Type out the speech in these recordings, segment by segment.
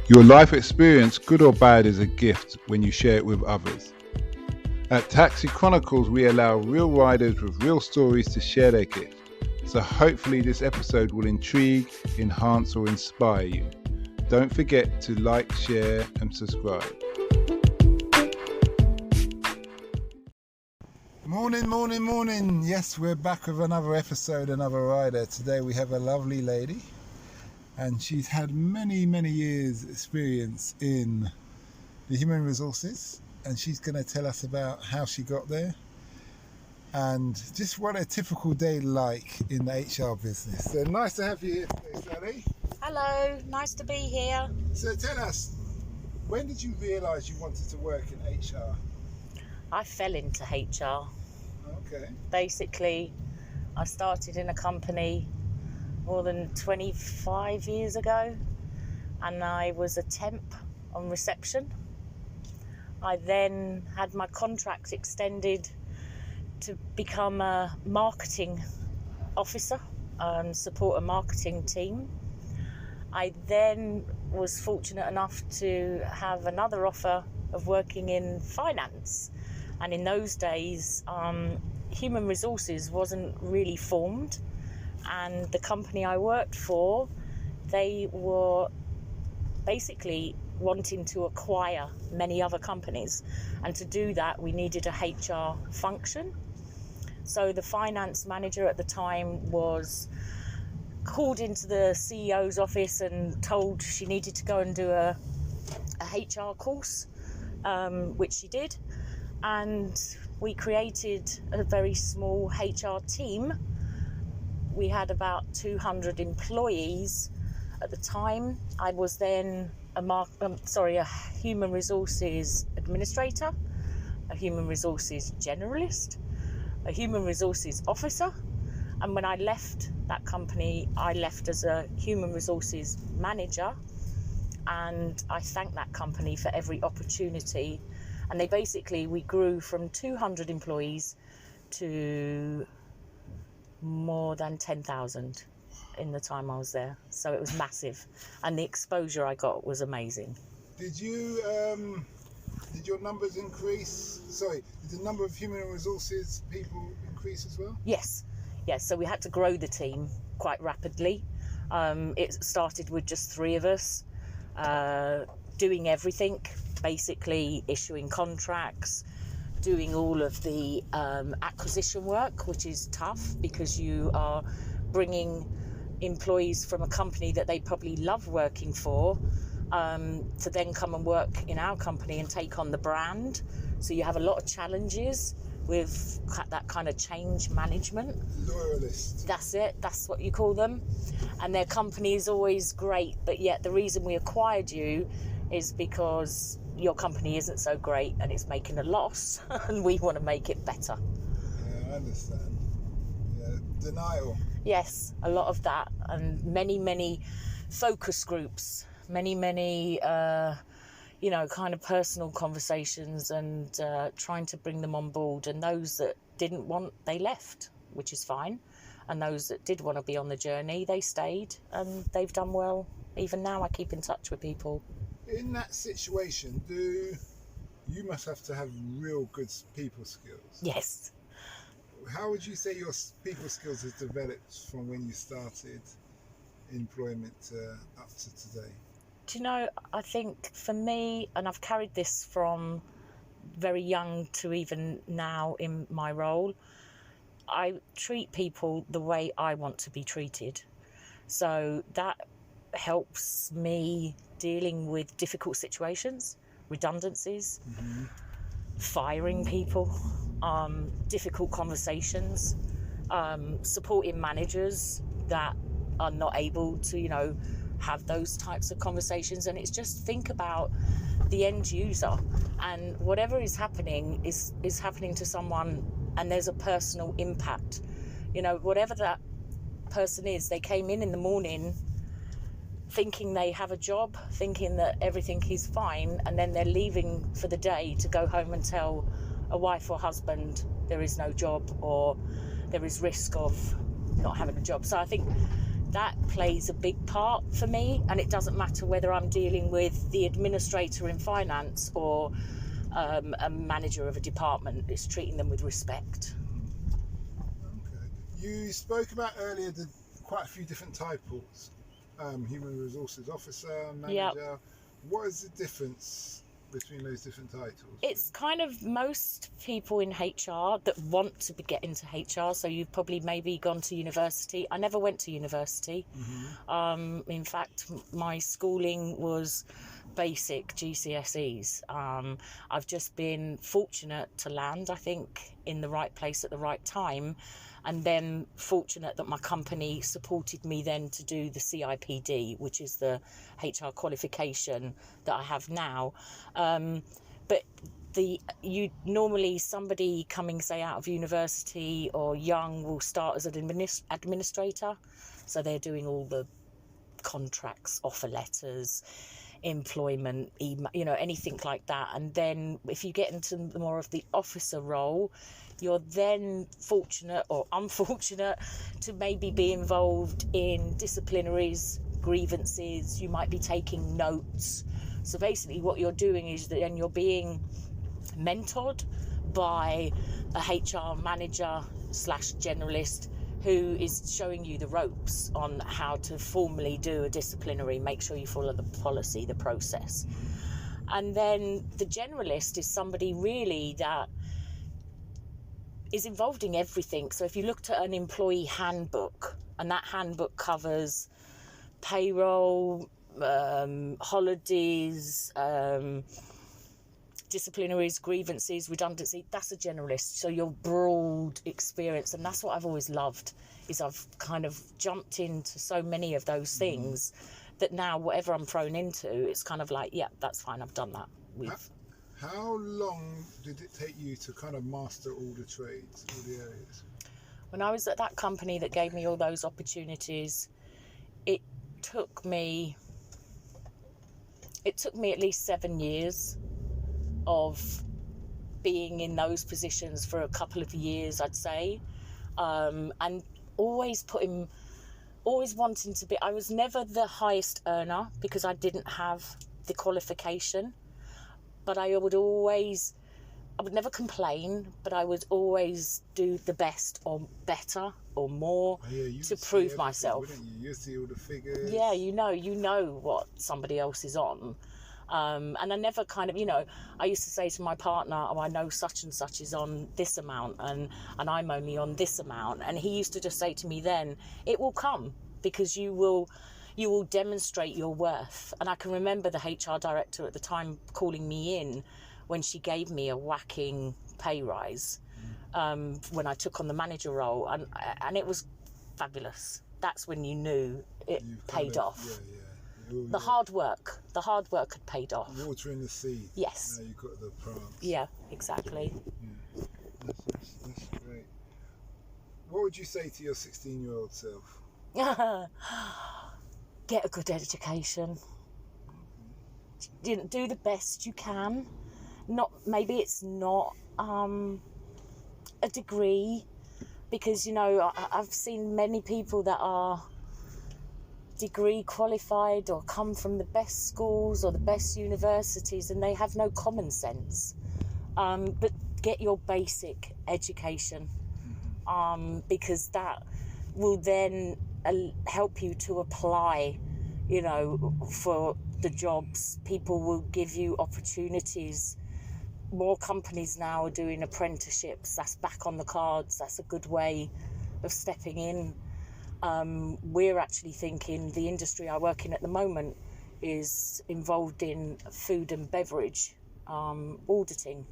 Your life experience, good or bad, is a gift when you share it with others. At Taxi Chronicles, we allow real riders with real stories to share their gift. So hopefully this episode will intrigue, enhance or inspire you. Don't forget to like, share and subscribe. Morning. Yes, we're back with another episode, another rider. Today we have a lovely lady and she's had many years experience in the human resources, and she's going to tell us about how she got there and just what a typical day like in the HR business. So nice to have you here today, Sally. Hello, nice to be here. So tell us, when did you realise you wanted to work in HR? I fell into HR. Okay. Basically, I started in a company more than 25 years ago, and I was a temp on reception. I then had my contract extended to become a marketing officer, support a marketing team. I then was fortunate enough to have another offer of working in finance. And in those days, human resources wasn't really formed. And the company I worked for, they were basically wanting to acquire many other companies. And to do that, we needed a HR function. So the finance manager at the time was called into the CEO's office and told she needed to go and do a HR course, which she did. And we created a very small HR team. We had about 200 employees at the time. I was then a human resources administrator, a human resources generalist, a human resources officer. And when I left that company, I left as a human resources manager. And I thank that company for every opportunity. And we grew from 200 employees to more than 10,000 in the time I was there. So it was massive. And the exposure I got was amazing. Did your numbers increase? Did the number of human resources people increase as well? Yes. So we had to grow the team quite rapidly. It started with just 3 of us, doing everything. Basically issuing contracts, doing all of the acquisition work, which is tough because you are bringing employees from a company that they probably love working for to then come and work in our company and take on the brand. So you have a lot of challenges with that kind of change management. Loyalist. That's it. That's what you call them. And their company is always great, but yet the reason we acquired you is because your company isn't so great and it's making a loss and we want to make it better. Yeah, I understand. Yeah, denial. Yes, a lot of that, and many focus groups, many kind of personal conversations, and trying to bring them on board. And those that didn't want, they left, which is fine. And those that did want to be on the journey, they stayed, and they've done well. Even now I keep in touch with people. In that situation, you must have to have real good people skills? Yes. How would you say your people skills has developed from when you started employment up to today? Do you know, I think for me, and I've carried this from very young to even now in my role, I treat people the way I want to be treated. So that helps me dealing with difficult situations, redundancies, firing people, difficult conversations, supporting managers that are not able to, have those types of conversations. And it's just think about the end user, and whatever is happening is happening to someone, and there's a personal impact. Whatever that person is, they came in the morning thinking they have a job, thinking that everything is fine, and then they're leaving for the day to go home and tell a wife or husband there is no job or there is risk of not having a job. So I think that plays a big part for me, and it doesn't matter whether I'm dealing with the administrator in finance or a manager of a department. It's treating them with respect. Okay. You spoke about earlier quite a few different titles. Human Resources Officer, Manager. Yep. What is the difference between those different titles? It's kind of most people in HR that want to get into HR. So you've probably maybe gone to university. I never went to university. Mm-hmm. In fact, my schooling was basic GCSEs. I've just been fortunate to land, I think, in the right place at the right time, and then fortunate that my company supported me then to do the CIPD, which is the HR qualification that I have now. But normally somebody coming, say, out of university or young will start as an administrator, so they're doing all the contracts, offer letters, employment, email, anything like that. And then if you get into more of the officer role, you're then fortunate or unfortunate to maybe be involved in disciplinaries, grievances. You might be taking notes. So basically what you're doing is that then you're being mentored by a HR manager / generalist who is showing you the ropes on how to formally do a disciplinary, make sure you follow the policy, the process. And then the generalist is somebody really that is involved in everything. So if you looked at an employee handbook, and that handbook covers payroll, holidays, disciplinaries, grievances, redundancy, that's a generalist. So your broad experience, and that's what I've always loved, is I've kind of jumped into so many of those things that now whatever I'm thrown into, it's kind of like, yeah, that's fine, I've done that. How long did it take you to kind of master all the trades, all the areas? When I was at that company that gave me all those opportunities, it took me at least 7 years of being in those positions for a couple of years, I'd say, and always wanting to be. I was never the highest earner because I didn't have the qualification, but I would never complain, but I would always do the best or better or more to prove myself. You see all the figures. Yeah, you know what somebody else is on. And I never kind of, I used to say to my partner, oh, I know such and such is on this amount and I'm only on this amount. And he used to just say to me then, it will come because you will demonstrate your worth. And I can remember the HR director at the time calling me in when she gave me a whacking pay rise when I took on the manager role. And it was fabulous. That's when you knew it paid off. Yeah. The hard work had paid off. Water in the seed. Yes. Now you've got the plants. Yeah, exactly. Yeah. That's great. What would you say to your 16-year-old self? Get a good education. Do the best you can. Maybe it's not a degree, because I've seen many people that are degree qualified or come from the best schools or the best universities and they have no common sense. But get your basic education, because that will then help you to apply, for the jobs. People will give you opportunities. More companies now are doing apprenticeships. That's back on the cards. That's a good way of stepping in. We're actually thinking, the industry I work in at the moment is involved in food and beverage auditing,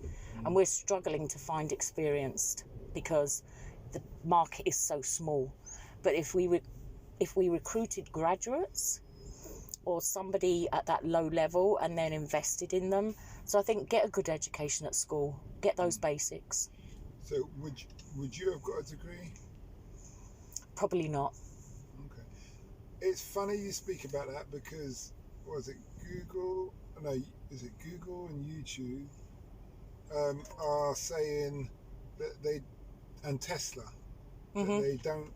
and we're struggling to find experienced because the market is so small. But if we recruited graduates or somebody at that low level and then invested in them, so I think get a good education at school, get those basics. So would you have got a degree? Probably not. Okay. It's funny you speak about that because, what was it, Google and YouTube are saying that and Tesla, that they don't,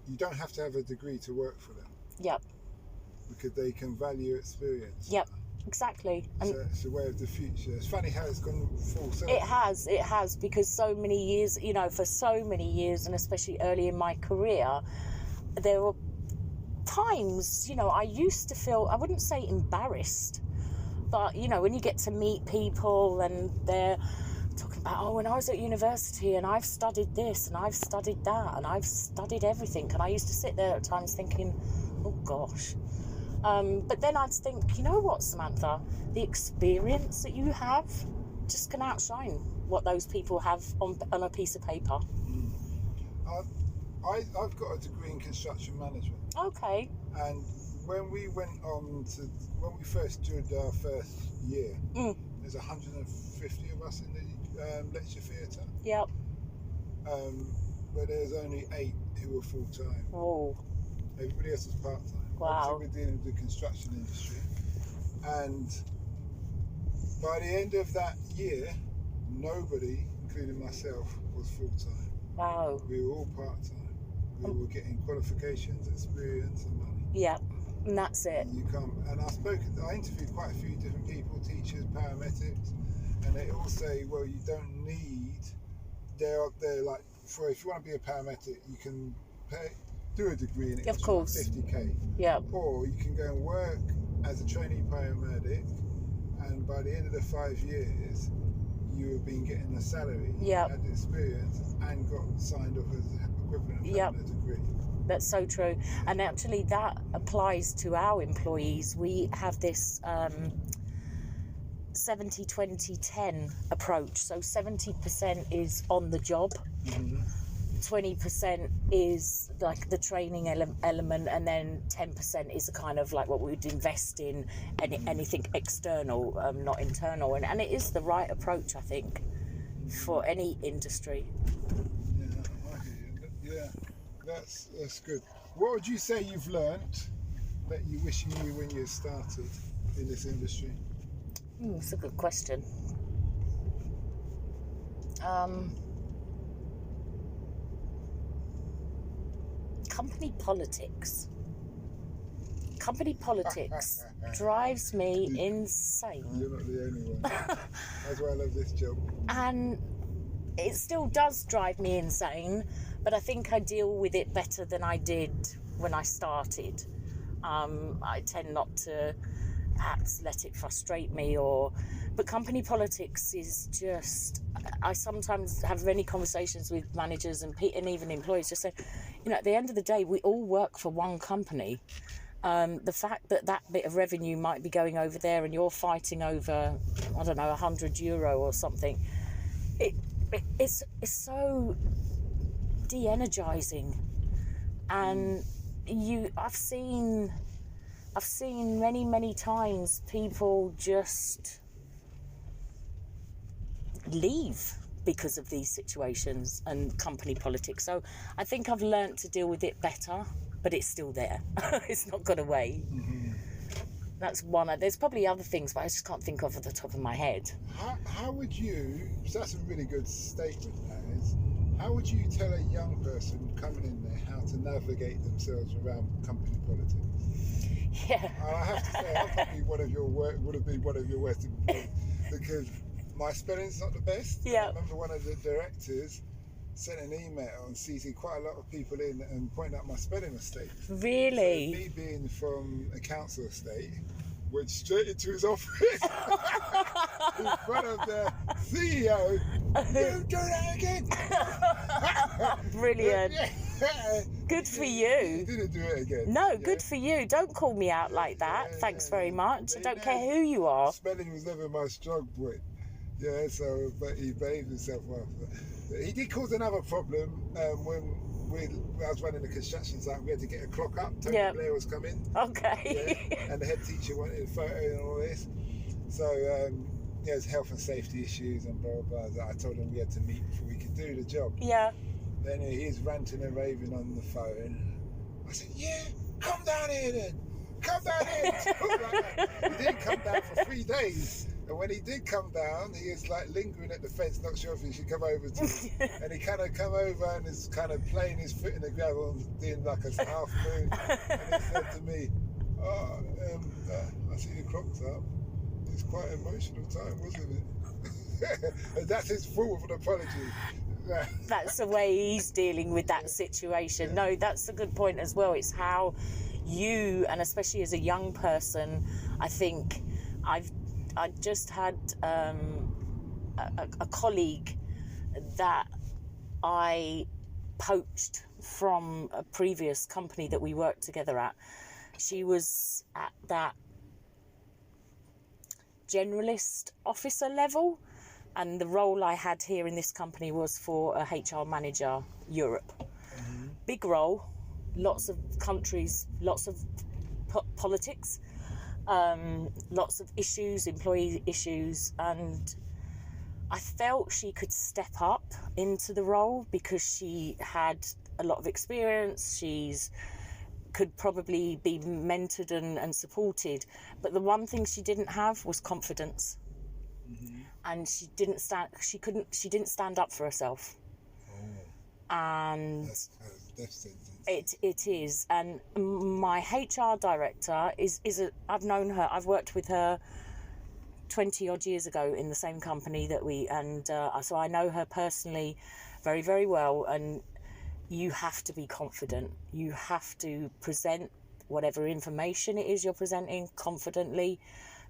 you don't have to have a degree to work for them. Yep. Because they can value experience. Yep. Exactly. And it's a way of the future. It's funny how it's gone full circle. It has, because so many years, for so many years, and especially early in my career, there were times, I used to feel, I wouldn't say embarrassed, but, when you get to meet people and they're talking about, when I was at university and I've studied this and I've studied that and I've studied everything. And I used to sit there at times thinking, oh gosh. But then I'd think, you know what, Samantha, the experience that you have just can outshine what those people have on a piece of paper. I've got a degree in construction management. Okay. And when we first did our first year, there's 150 of us in the lecture theatre. Yep. But there's only 8 who were full-time. Oh. Everybody else is part-time. Wow. Obviously, we're dealing with the construction industry. And by the end of that year, nobody, including myself, was full-time. Wow. We were all part-time. We were getting qualifications, experience and money. Yep, and that's it. You come, and I interviewed quite a few different people, teachers, paramedics, and they all say, well, you don't need, they're like, if you want to be a paramedic, you can do a degree in it. Of course. 50k. Yeah. Or you can go and work as a trainee paramedic, and by the end of the 5 years, you have been getting a salary, had experience, and got signed off as equivalent of having a degree. That's so true. And actually that applies to our employees. We have this 70-20-10 approach. So 70% is on the job, 20% is like the training element, and then 10% is a kind of like what we would invest in anything external, not internal. And it is the right approach, I think, for any industry. Yeah, that's good. What would you say you've learnt that you wish you knew when you started in this industry? That's a good question. Company politics. Company politics drives me insane. You're not the only one. That's why I love this job. And it still does drive me insane, but I think I deal with it better than I did when I started. I tend not to perhaps let it frustrate me, but company politics is just, I sometimes have many conversations with managers and even employees just say, at the end of the day, we all work for one company. The fact that bit of revenue might be going over there and you're fighting over, I don't know, €100 or something, it's so de-energizing. And I've seen many times people just leave because of these situations and company politics. So I think I've learnt to deal with it better, but it's still there. It's not gone away. That's one. There's probably other things, but I just can't think of at the top of my head. How would you, so that's a really good statement, that is, how would you tell a young person coming in there how to navigate themselves around company politics? Yeah. I have to say, I'm probably would have been one of your worst employees, because my spelling's not the best. Yeah. I remember one of the directors sent an email and CC'd quite a lot of people in and pointed out my spelling mistakes. Really? So me being from a council estate, went straight into his office in front of the CEO. You do that again! Brilliant. Good for you. He didn't do it again. No, good for you. Don't call me out like that. Thanks very much. I don't care who you are. Spelling was never my strong point. Yeah, so, but he behaved himself well. He did cause another problem when I was running the construction site. We had to get a clock up. Tony Blair was coming. Okay. Yeah, and the head teacher wanted a photo and all this. So there's health and safety issues and blah, blah, blah. I told him we had to meet before we could do the job. Yeah. Then he's ranting and raving on the phone. I said, yeah, come down here then. Come down here. He didn't come down for 3 days. And when he did come down, he is like lingering at the fence, not sure if he should come over to me. And he kind of come over and is kind of playing his foot in the gravel and doing like a half moon. And he said to me, I see the clock's up. It's quite an emotional time, wasn't it? And that's his fault of an apology. That's the way he's dealing with that situation. No, that's a good point as well. It's how you, and especially as a young person, I think I just had a colleague that I poached from a previous company that we worked together at. She was at that generalist officer level, and the role I had here in this company was for a HR manager Europe. Mm-hmm. Big role, lots of countries, lots of politics, lots of issues, employee issues, and I felt she could step up into the role because she had a lot of experience. She's could probably be mentored and supported, but the one thing she didn't have was confidence. Mm-hmm. And she didn't stand up for herself. Oh. And that's death sentence. It is. And my HR director I've known her, I've worked with her 20 odd years ago in the same company so I know her personally very, very well. And you have to be confident. You have to present whatever information it is you're presenting confidently,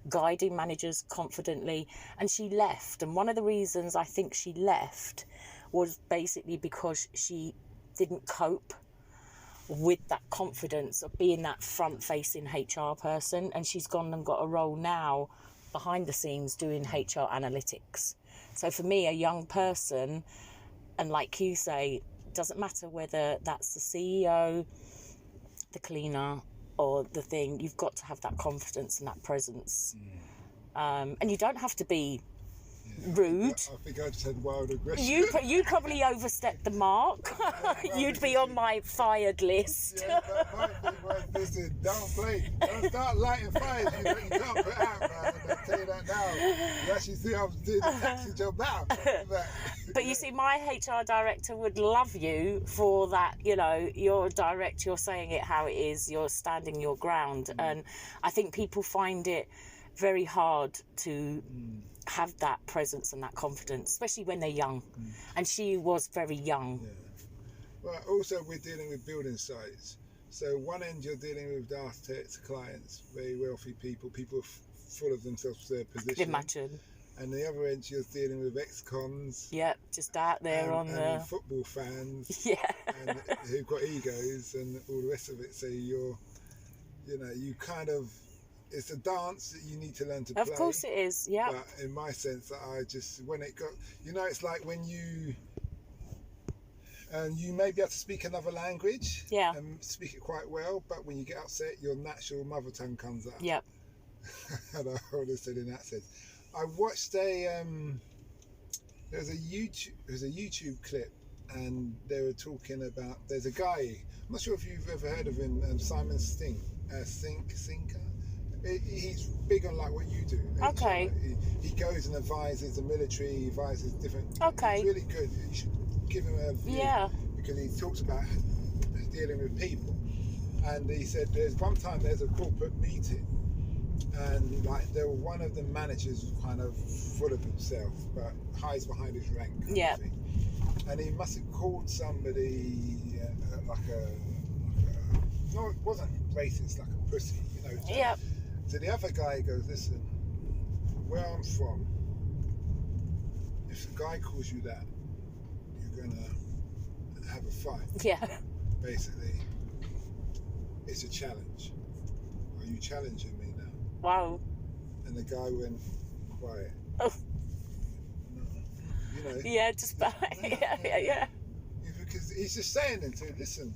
guiding managers confidently. And she left. And one of the reasons I think she left was basically because she didn't cope with that confidence of being that front-facing HR person. And she's gone and got a role now behind the scenes doing HR analytics. So for me, a young person, and like you say, doesn't matter whether that's the CEO, the cleaner, or the thing, you've got to have that confidence and that presence. And you don't have to be rude. I think I just had wild aggression. You probably overstepped the mark. You'd be on my fired list. Yeah, that might be. Listen, don't play. Don't start lighting fires. You can't put out, man. I'll tell you that now. You actually see I'm doing the taxi job now. But you see, my HR director would love you for that. You know, you're direct, you're saying it how it is, you're standing your ground. And I think people find it very hard to have that presence and that confidence, especially when they're young. And she was very young. Yeah. Well, also we're dealing with building sites. So one end you're dealing with architects, clients, very wealthy people full of themselves for their position. Imagine. And the other end you're dealing with ex-cons. Yep, just out there and football fans. Yeah. And who've got egos and all the rest of it. So you kind of, it's a dance that you need to learn to play. Of course it is, yeah. But in my sense, when it got, it's like when you may be able to speak another language, and speak it quite well, but when you get upset, your natural mother tongue comes out. Yep. And I always said in that sense. I watched there was a YouTube clip, and they were talking about, there's a guy, I'm not sure if you've ever heard of him, Simon Sinker. He's big on like what you do. Okay. He goes and advises the military, he advises different. Okay. He's really good. You should give him a view. Yeah. Because he talks about dealing with people. And he said there's a corporate meeting, and like one of the managers was kind of full of himself, but hides behind his rank. Yeah. And he must have called somebody no, it wasn't racist, like a pussy, Yeah. So the other guy goes, listen, where I'm from, if a guy calls you that, you're going to have a fight. Yeah. Basically, it's a challenge. Are you challenging me now? Wow. And the guy went quiet. Oh. No. Yeah, just yeah. Because he's just saying to him, listen,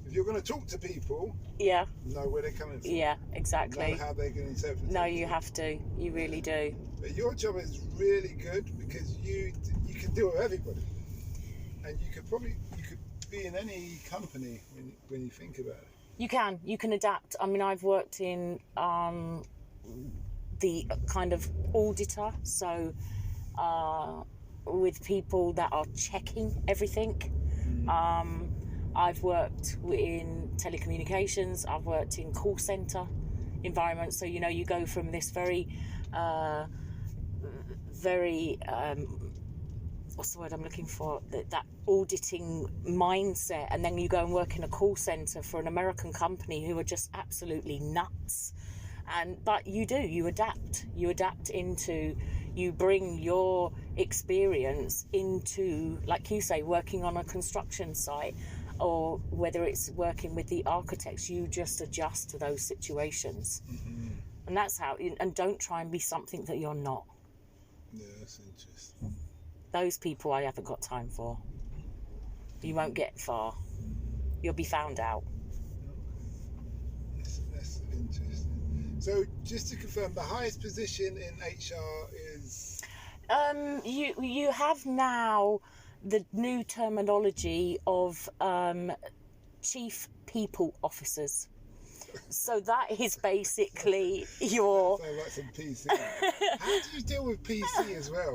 if you're going to talk to people, know where they're coming from. Yeah, exactly. Know how they're going to interpret it. No, you have to. You really do. But your job is really good because you can deal with everybody, and you could be in any company when you think about it. You can adapt. I mean, I've worked in the the kind of auditor, so with people that are checking everything. I've worked in telecommunications, I've worked in call centre environments, so you go from this very what's the word I'm looking for, that auditing mindset, and then you go and work in a call centre for an American company who are just absolutely nuts. But you adapt into, you bring your experience into, like you say, working on a construction site, or whether it's working with the architects, you just adjust to those situations. And that's how, and don't try and be something that you're not. Yeah, that's interesting. Those people I haven't got time for. You won't get far. You'll be found out. That's interesting. So just to confirm, the highest position in HR is... You have now the new terminology of chief people officers. So that is basically your... Sounds like some PC. How do you deal with PC as well?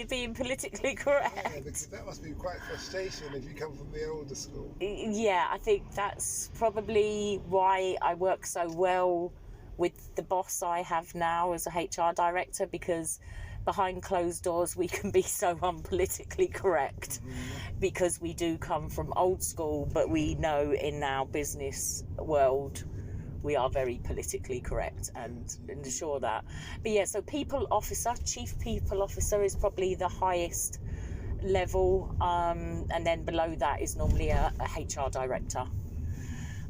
Being politically correct. Yeah, because that must be quite frustration if you come from the older school. Yeah, I think that's probably why I work so well with the boss I have now as a HR director, because behind closed doors we can be so unpolitically correct, because we do come from old school, but we know in our business world we are very politically correct and ensure that. But yeah, so chief people officer is probably the highest level, and then below that is normally a HR director.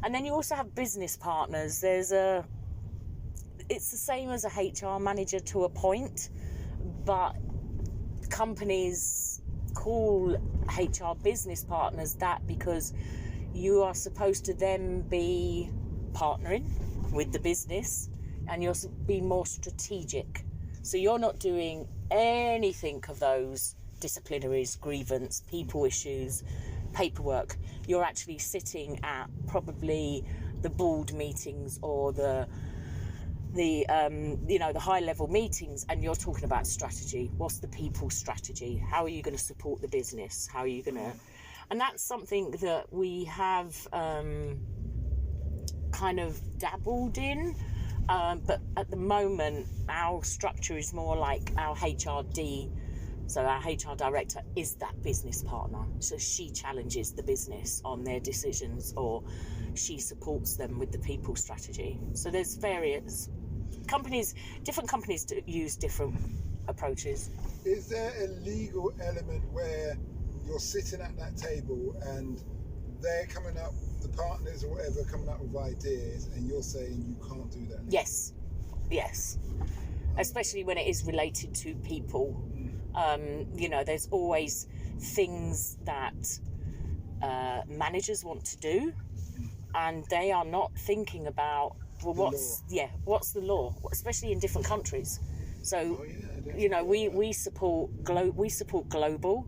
And then you also have business partners. It's the same as a HR manager to a point, but companies call HR business partners that because you are supposed to then be partnering with the business, and you'll be more strategic. So you're not doing anything of those disciplinaries, grievance, people issues, paperwork. You're actually sitting at probably the board meetings or the high level meetings, and you're talking about strategy. What's the people strategy? How are you going to support the business? How are you going to... And that's something that we have kind of dabbled in, but at the moment our structure is more like our HRD. So our HR director is that business partner. So she challenges the business on their decisions, or she supports them with the people strategy. So there's various different companies use different approaches. Is there a legal element where you're sitting at that table and they're coming up, the partners or whatever, coming up with ideas, and you're saying you can't do that? Yes. Especially when it is related to people. There's always things that managers want to do, and they are not thinking about, well, what's the law, especially in different countries. So we support global,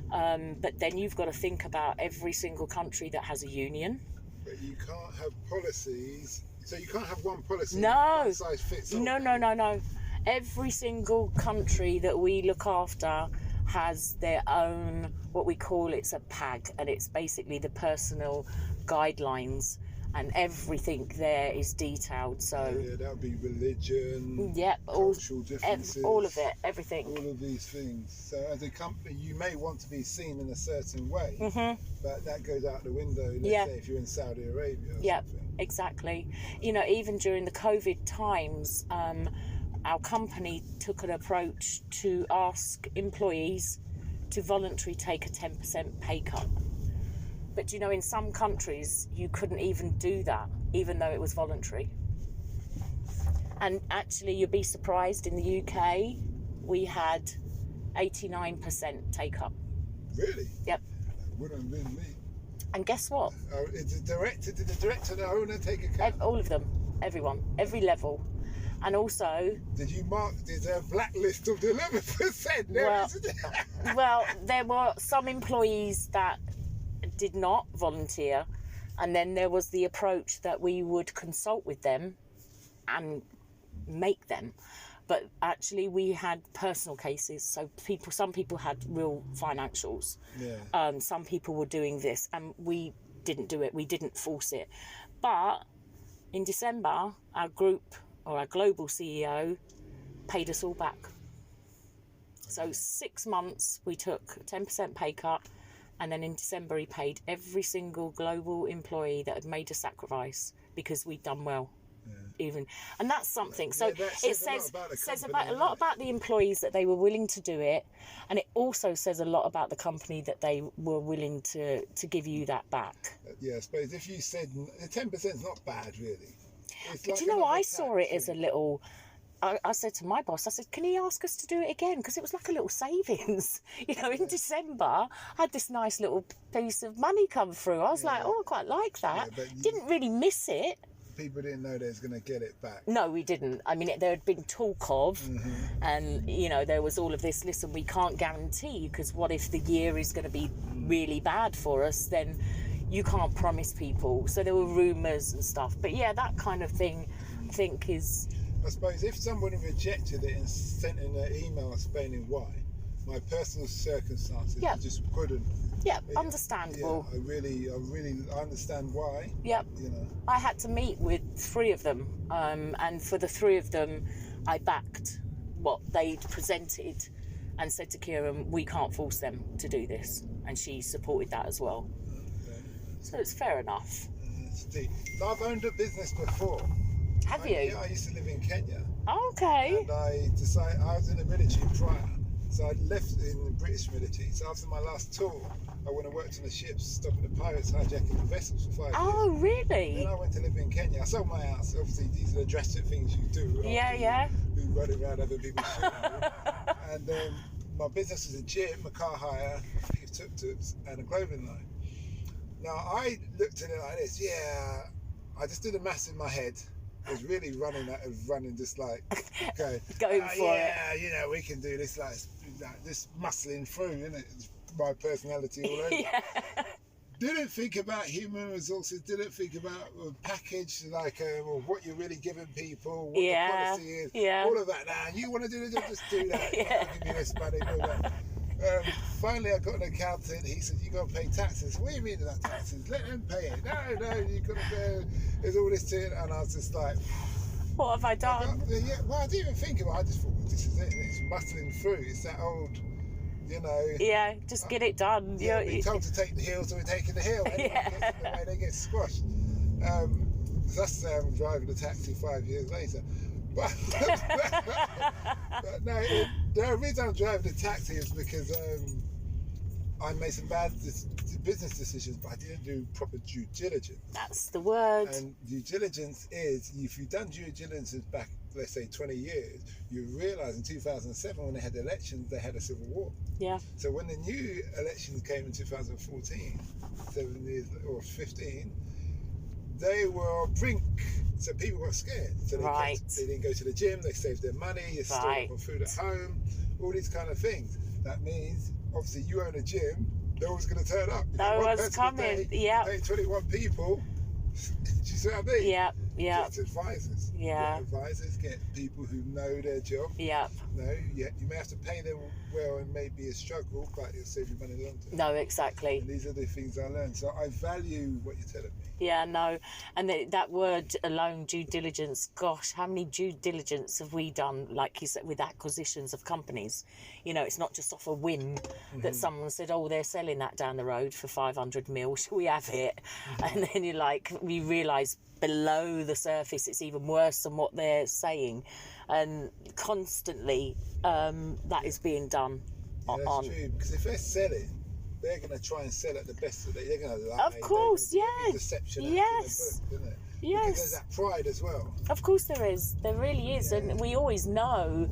but then you've got to think about every single country that has a union. But you can't have policies, so you can't have one policy. No, one size fits all. No. Every single country that we look after has their own, what we call, it's a PAG, and it's basically the personal guidelines, and everything there is detailed. So that would be religion, cultural differences, all of it, everything. All of these things. So as a company, you may want to be seen in a certain way, but that goes out the window, let's say if you're in Saudi Arabia or something. Exactly. Even during the COVID times, our company took an approach to ask employees to voluntarily take a 10% pay cut. But in some countries you couldn't even do that, even though it was voluntary. And actually, you'd be surprised, in the UK we had 89% take up. Really? Yep. That wouldn't have been me. And guess what? Did the director, the owner take a cut? All of them, everyone, every level. And also... There's a blacklist of the 11% there, isn't there? Well, there were some employees that did not volunteer, and then there was the approach that we would consult with them and make them. But actually we had personal cases. So some people had real financials. Yeah. Some people were doing this, and we didn't do it. We didn't force it. But in December, our group, or our global CEO, paid us all back. So 6 months we took 10% pay cut, and then in December he paid every single global employee that had made a sacrifice because we'd done well. And that's something. So it says a lot about the employees, that they were willing to do it, and it also says a lot about the company that they were willing to give you that back. Yeah, I suppose if you said 10% is not bad, really. But like, you know, I saw it as a little. I said to my boss, I said, can he ask us to do it again? Because it was like a little savings. You know, in December, I had this nice little piece of money come through. I was like, oh, I quite like that. Yeah, didn't really miss it. People didn't know they was going to get it back. No, we didn't. I mean, there had been talk of, and, you know, there was all of this, listen, we can't guarantee, because what if the year is going to be really bad for us? Then you can't promise people. So there were rumours and stuff. But yeah, that kind of thing, I think, is... I suppose if someone rejected it and sent in an email explaining why, my personal circumstances, I just couldn't. Yeah, understandable. Yeah, I understand why. Yep. You know, I had to meet with 3 of them, and for the 3 of them, I backed what they'd presented, and said to Kieran, we can't force them to do this, and she supported that as well. Okay. So it's fair enough. I've owned a business before. Have you? Yeah, I used to live in Kenya. Okay. And I decided, I was in the military prior, so I left in the British military. So after my last tour, I went and worked on the ships, stopping the pirates hijacking the vessels for 5 years. Oh, really? Then I went to live in Kenya. I sold my house. Obviously, these are the drastic things you do. Yeah. Who run around other people's shit. And my business was a gym, a car hire, tuk-tuks, and a clothing line. Now, I looked at it like this. Yeah, I just did the maths in my head. I was really running just like, okay, going for it. Yeah, you know, we can do this, like this muscling through, innit? It's my personality all over. Yeah. Didn't think about human resources, didn't think about a package, like or what you're really giving people, what the policy is, all of that. Now, you want to do this, just do that. Give me this money, do that. Finally, I got an accountant. He said, you got to pay taxes. What do you mean about taxes? Let them pay it. No, you got to pay it. There's all this to it. And I was just like, what have I done? Well, I didn't even think about it. I just thought, well, this is it. It's muscling through. It's that old, you know. Yeah, just get it done. Yeah, we're told to take the hill, so we're taking the hill. Anyone gets in the way, they get squashed. So that's I'm driving a taxi 5 years later. But no, the reason I'm driving a taxi is because I made some bad business decisions, but I didn't do proper due diligence. That's the word. And due diligence is, if you've done due diligence back, let's say 20 years, you realise in 2007 when they had elections, they had a civil war. Yeah. So when the new elections came in 2014, 7 years or 15, they were on brink, so people got scared. So they didn't go to the gym, they saved their money, you stored up on food at home, all these kind of things. That means, obviously, you own a gym, no one's going to turn up. No one's coming, You pay 21 people, do you see what I mean? Yeah. Get advisors. Yeah. Get advisors, get people who know their job. Yeah. You may have to pay them well and maybe a struggle, but it'll save you money long term. No, exactly. And these are the things I learned. So I value what you're telling me. Yeah, no. And that word alone, due diligence, gosh, how many due diligence have we done, like you said, with acquisitions of companies? You know, it's not just off a whim that someone said, oh, they're selling that down the road for 500 mil, shall we have it? And then we realise below the surface it's even worse than what they're saying. And constantly that is being done. That's true, because if they're selling, they're going to try and sell at the best that they're going to lie. Of course, yes. Deception yes. In the book, isn't it? Yes. Because there's that pride as well. Of course there is. There really is. Yeah. And we always know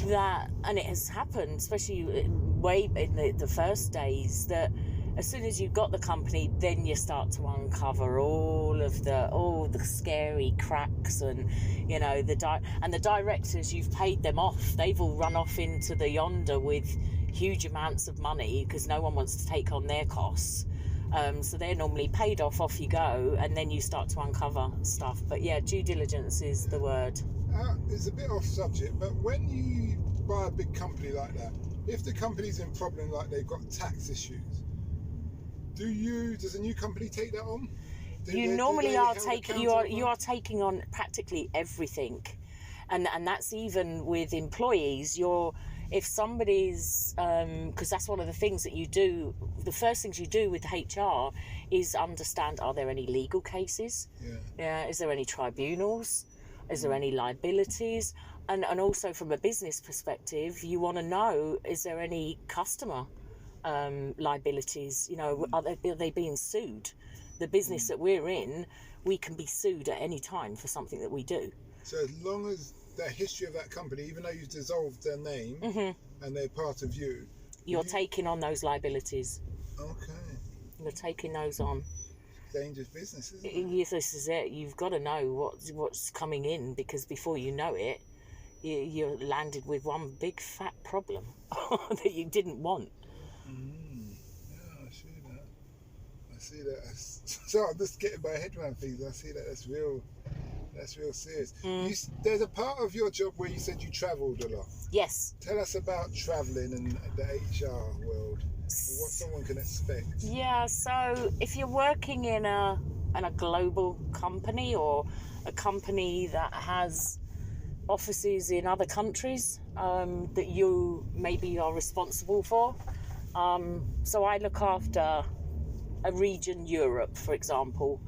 that, and it has happened, especially way in the first days, that as soon as you've got the company, then you start to uncover all the scary cracks, and you know the directors, you've paid them off. They've all run off into the yonder with huge amounts of money because no one wants to take on their costs. So they're normally paid off you go, and then you start to uncover stuff. But yeah, due diligence is the word. It's a bit off subject, but when you buy a big company like that, if the company's in problem, like they've got tax issues, does a new company take that on? You are taking on practically everything, and that's even with employees. If somebody's because that's one of the things that you do. The first things you do with HR is understand: are there any legal cases? Yeah. Is there any tribunals? Is there any liabilities? And also from a business perspective, you want to know: is there any customer liabilities? Are they being sued? The business that we're in, we can be sued at any time for something that we do. So as long as the history of that company, even though you've dissolved their name and they're part of you're taking on those liabilities. Okay. You're taking those on. Dangerous business, isn't it? Yes, this is it. You've got to know what's coming in, because before you know it, you're landed with one big fat problem that you didn't want. Yeah, I see that. So I'm just getting my head around things. I see that that's real serious. There's a part of your job where you said you travelled a lot. Yes. Tell us about travelling and the HR world, and what someone can expect. Yeah, so if you're working in a global company, or a company that has offices in other countries that you maybe are responsible for, so I look after a region, Europe, for example.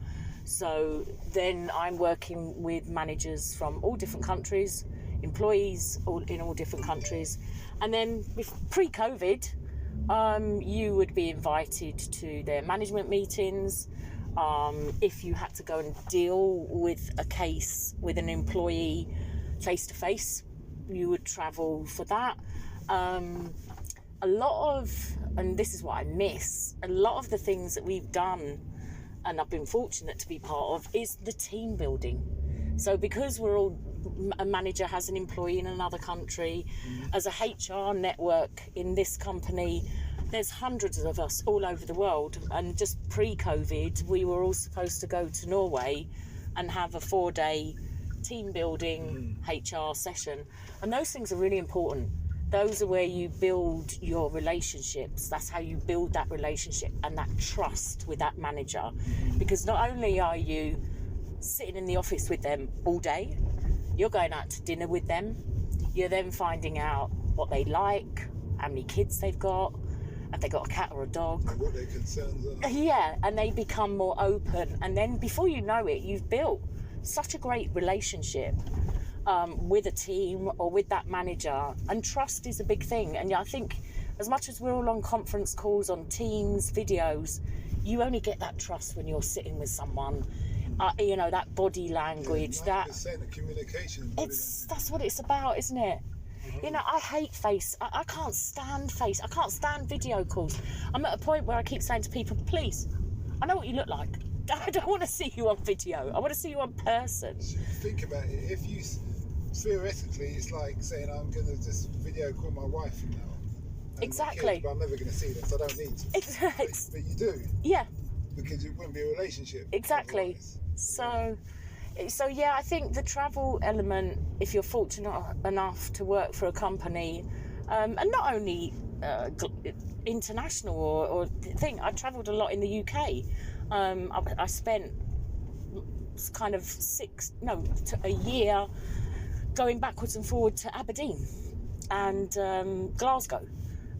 So then I'm working with managers from all different countries, employees in all different countries. And then pre-COVID, you would be invited to their management meetings. If you had to go and deal with a case with an employee face-to-face, you would travel for that. A lot of, and this is what I miss, a lot of the things that we've done, and I've been fortunate to be part of, is the team building. So because a manager has an employee in another country, as a HR network in this company, there's hundreds of us all over the world. And just pre-COVID, we were all supposed to go to Norway and have a 4-day team building HR session. And those things are really important. Those are where you build your relationships. That's how you build that relationship and that trust with that manager. Because not only are you sitting in the office with them all day, you're going out to dinner with them. You're then finding out what they like, how many kids they've got, have they got a cat or a dog. And what their concerns are. Yeah, and they become more open. And then before you know it, you've built such a great relationship with a team or with that manager, and trust is a big thing. And I think as much as we're all on conference calls, on Teams, videos, you only get that trust when you're sitting with someone. That body language, 90% of communication. That's what it's about, isn't it? I hate face. I can't stand face. I can't stand video calls. I'm at a point where I keep saying to people, please, I know what you look like. I don't want to see you on video. I want to see you on person. So think about it. If you, theoretically, it's like saying I'm going to just video call my wife from now on. Exactly. Kids, but I'm never going to see them, so I don't need to. Exactly. But you do. Yeah. Because it wouldn't be a relationship. Exactly. So yeah, I think the travel element, if you're fortunate enough to work for a company, and not only international or thing, I travelled a lot in the UK. I spent kind of a year going backwards and forwards to Aberdeen and Glasgow.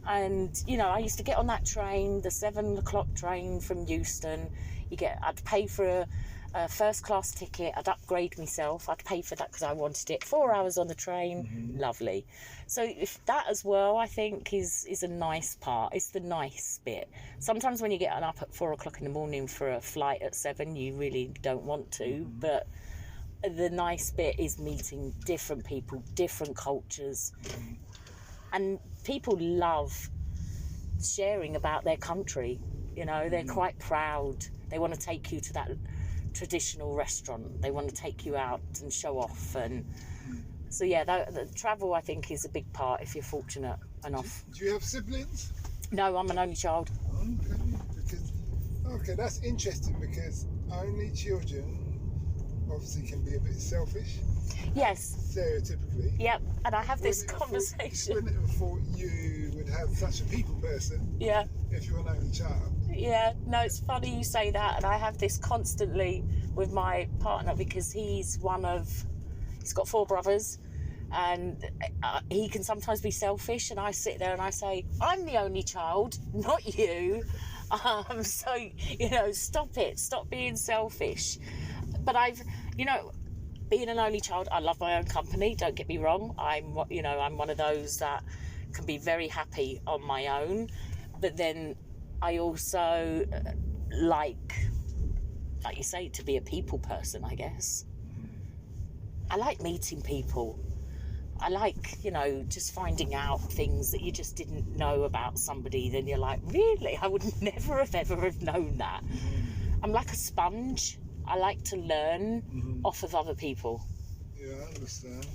And, I used to get on that train, the 7:00 train from Euston. I'd pay for a first class ticket. I'd upgrade myself. I'd pay for that because I wanted it. 4 hours on the train, lovely. So if that as well, I think is a nice part. It's the nice bit. Sometimes when you get up at 4:00 in the morning for a flight at 7, you really don't want to. But the nice bit is meeting different people, different cultures. And people love sharing about their country. They're quite proud. They want to take you to that traditional restaurant. They want to take you out and show off. And so, yeah, the travel, I think, is a big part if you're fortunate enough. Do you have siblings? No, I'm an only child. Okay, because Okay, that's interesting because only children obviously can be a bit selfish. Yes. Stereotypically. Yep. And I have this conversation. Wouldn't have thought you would have such a people person. Yeah. If you're an only child. Yeah. No, it's funny you say that, and I have this constantly with my partner because he's got 4 brothers. And he can sometimes be selfish, and I sit there and I say, I'm the only child, not you. So, stop being selfish. But being an only child, I love my own company, don't get me wrong. I'm one of those that can be very happy on my own. But then I also like you say, to be a people person, I guess. I like meeting people. I like, just finding out things that you just didn't know about somebody. Then you're like, really? I would never have ever have known that. I'm like a sponge. I like to learn off of other people. Yeah, I understand.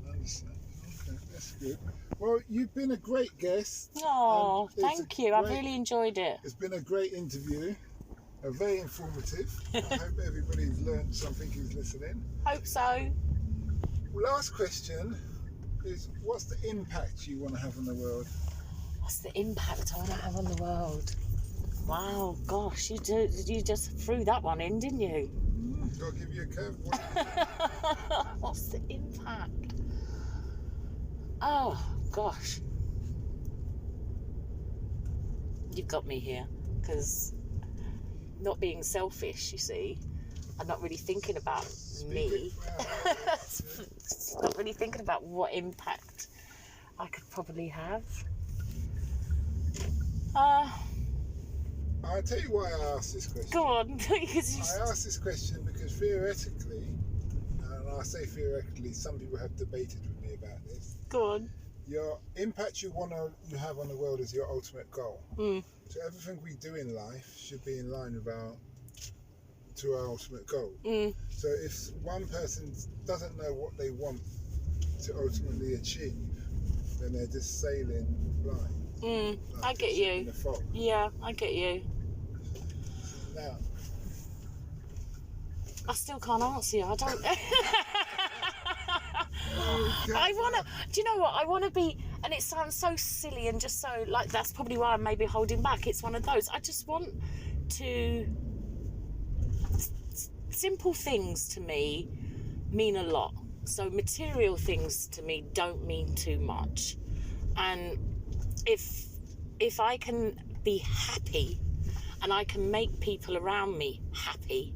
Okay, that's good. Well, you've been a great guest. Oh, thank you. I've really enjoyed it. It's been a great interview. Very informative. I hope everybody's learned something who's listening. Hope so. Last question is, what's the impact you want to have on the world? What's the impact I want to have on the world? Wow, gosh, you just threw that one in, didn't you? Got to give you a curveball. What's the impact? Oh, gosh. You've got me here, because not being selfish, you see, I'm not really thinking about me. Not really thinking about what impact I could probably have. I'll tell you why I asked this question. Go on. I asked this question because theoretically, and I say theoretically, some people have debated with me about this. Go on. Your impact you have on the world is your ultimate goal. So everything we do in life should be in line with our ultimate goal. So if one person doesn't know what they want to ultimately achieve, then they're just sailing blind. I get you. Yeah, I get you. Now, I still can't answer you. I don't. I wanna. Do you know what? I wanna be. And it sounds so silly and just so like that's probably why I'm maybe holding back. It's one of those. I just want to. Simple things to me mean a lot. So material things to me don't mean too much. And if I can be happy and I can make people around me happy,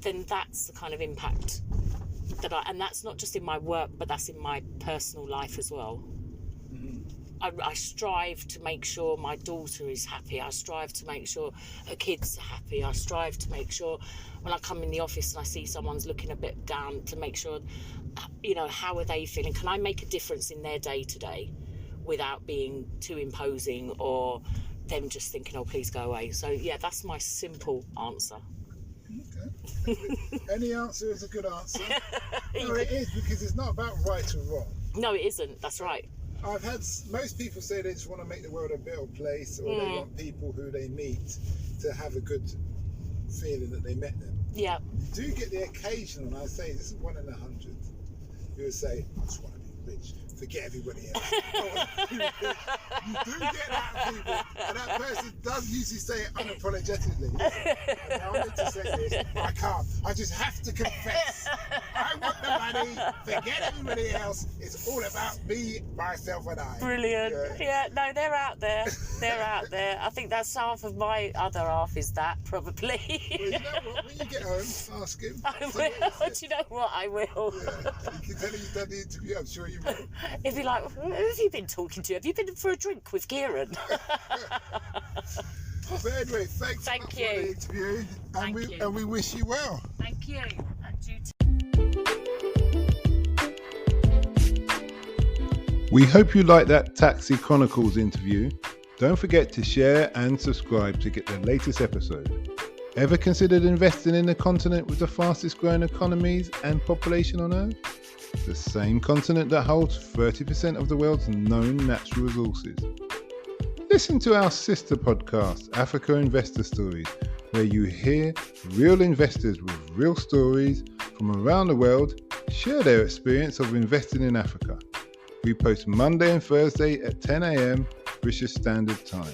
then that's the kind of impact and that's not just in my work, but that's in my personal life as well. I strive to make sure my daughter is happy. I strive to make sure her kids are happy. I strive to make sure when I come in the office and I see someone's looking a bit down, to make sure, how are they feeling? Can I make a difference in their day to day without being too imposing or them just thinking, oh, please go away. So, yeah, that's my simple answer. Okay. Any answer is a good answer. No, it is, because it's not about right or wrong. No, it isn't. That's right. I've had most people say they just want to make the world a better place, or they want people who they meet to have a good feeling that they met them. Yeah. You do get the occasional, and I say this is 1 in 100, who would say, I just want to be rich. Forget everybody else. You do get that, people, and that person does usually say it unapologetically. And I wanted to say this, but I can't. I just have to confess. I want the money. Forget everybody else. It's all about me, myself, and I. Brilliant. Yeah, no, they're out there. They're out there. I think that's half of my other half is that, probably. Well, you know what? When you get home, ask him. I will. Do you know what? I will. Yeah. He can tell you you've done the interview. I'm sure you will. He'd be like, who have you been talking to? Have you been for a drink with Kieran? But anyway, thanks for the interview. And we wish you well. Thank you. And you too. We hope you liked that Taxi Chronicles interview. Don't forget to share and subscribe to get the latest episode. Ever considered investing in the continent with the fastest growing economies and population on Earth? The same continent that holds 30% of the world's known natural resources. Listen to our sister podcast, Africa Investor Stories, where you hear real investors with real stories from around the world share their experience of investing in Africa. We post Monday and Thursday at 10 a.m. British Standard Time.